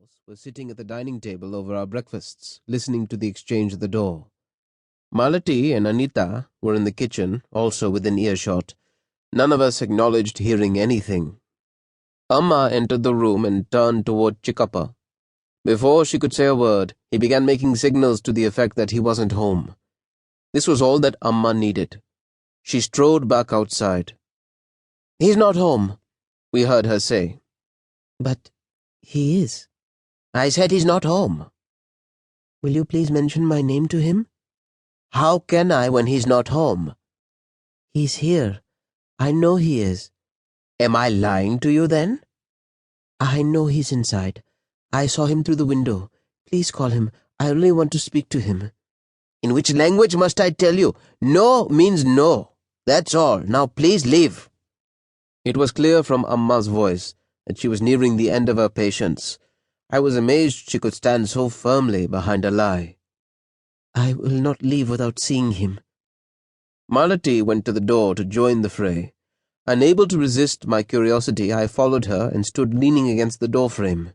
house were sitting at the dining table over our breakfasts, listening to the exchange at the door. Malati and Anita were in the kitchen, also within earshot. None of us acknowledged hearing anything. Amma entered the room and turned toward Chikkappa. Before she could say a word, he began making signals to the effect that he wasn't home. This was all that Amma needed. She strode back outside. "He's not home," we heard her say. "But he is." "I said he's not home." "Will you please mention my name to him?" "How can I when he's not home?" "He's here. I know he is." "Am I lying to you then?" "I know he's inside. I saw him through the window. Please call him. I only want to speak to him." "In which language must I tell you? No means no. That's all. Now please leave." It was clear from Amma's voice that she was nearing the end of her patience. I was amazed she could stand so firmly behind a lie. "I will not leave without seeing him." Malati went to the door to join the fray. Unable to resist my curiosity, I followed her and stood leaning against the doorframe.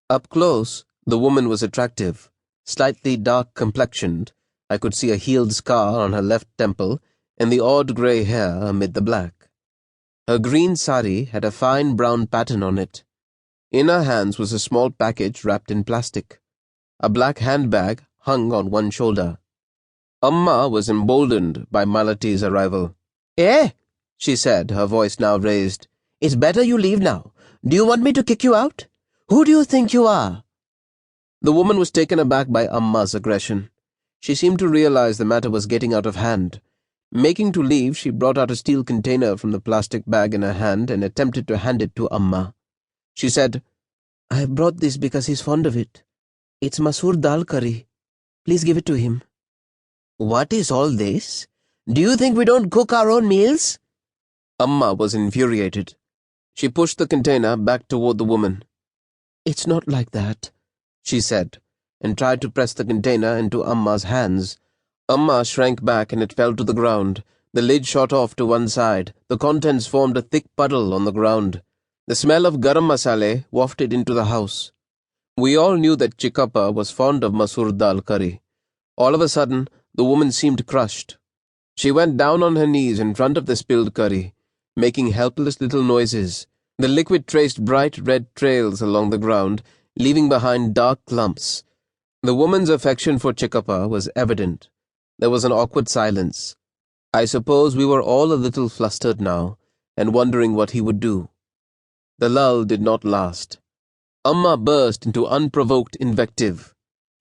Up close, the woman was attractive, slightly dark-complexioned. I could see a healed scar on her left temple and the odd grey hair amid the black. Her green sari had a fine brown pattern on it. In her hands was a small package wrapped in plastic. A black handbag hung on one shoulder. Amma was emboldened by Malati's arrival. "Eh?" she said, her voice now raised. "It's better you leave now. Do you want me to kick you out? Who do you think you are?" The woman was taken aback by Amma's aggression. She seemed to realize the matter was getting out of hand. Making to leave, she brought out a steel container from the plastic bag in her hand and attempted to hand it to Amma. She said, "I brought this because he's fond of it. It's masoor dal curry. Please give it to him." "What is all this? Do you think we don't cook our own meals?" Amma was infuriated. She pushed the container back toward the woman. "It's not like that," she said, and tried to press the container into Amma's hands. Amma shrank back and it fell to the ground. The lid shot off to one side. The contents formed a thick puddle on the ground. The smell of garam masale wafted into the house. We all knew that Chikkappa was fond of masoor dal curry. All of a sudden, the woman seemed crushed. She went down on her knees in front of the spilled curry, making helpless little noises. The liquid traced bright red trails along the ground, leaving behind dark clumps. The woman's affection for Chikkappa was evident. There was an awkward silence. I suppose we were all a little flustered now, and wondering what he would do. The lull did not last. Amma burst into unprovoked invective.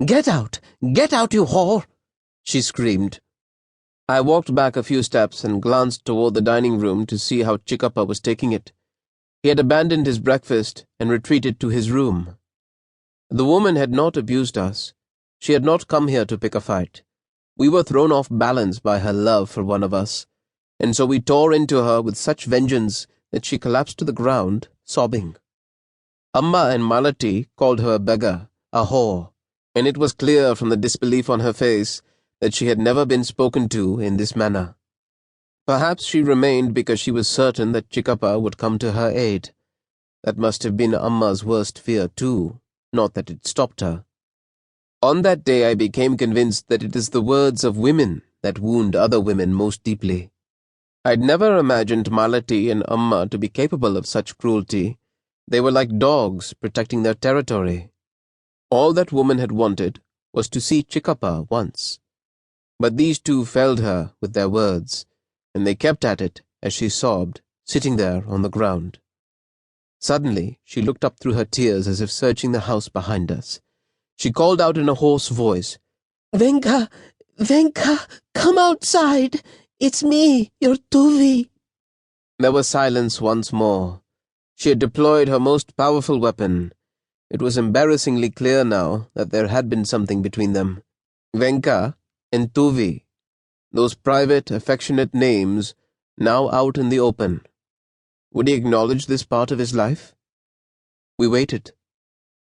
Get out, you whore!" she screamed. I walked back a few steps and glanced toward the dining room to see how Chikkappa was taking it. He had abandoned his breakfast and retreated to his room. The woman had not abused us. She had not come here to pick a fight. We were thrown off balance by her love for one of us, and so we tore into her with such vengeance that she collapsed to the ground, sobbing. Amma and Malati called her a beggar, a whore, and it was clear from the disbelief on her face that she had never been spoken to in this manner. Perhaps she remained because she was certain that Chikkappa would come to her aid. That must have been Amma's worst fear too, not that it stopped her. On that day I became convinced that it is the words of women that wound other women most deeply. I'd never imagined Malati and Amma to be capable of such cruelty. They were like dogs protecting their territory. All that woman had wanted was to see Chikkappa once. But these two failed her with their words, and they kept at it as she sobbed, sitting there on the ground. Suddenly, she looked up through her tears as if searching the house behind us. She called out in a hoarse voice, Venka, come outside. It's me, your Tuvi." There was silence once more. She had deployed her most powerful weapon. It was embarrassingly clear now that there had been something between them. Venka and Tuvi, those private, affectionate names, now out in the open. Would he acknowledge this part of his life? We waited.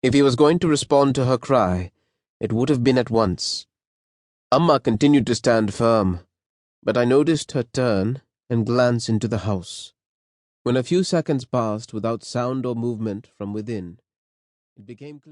If he was going to respond to her cry, it would have been at once. Amma continued to stand firm, but I noticed her turn and glance into the house. When a few seconds passed without sound or movement from within, it became clear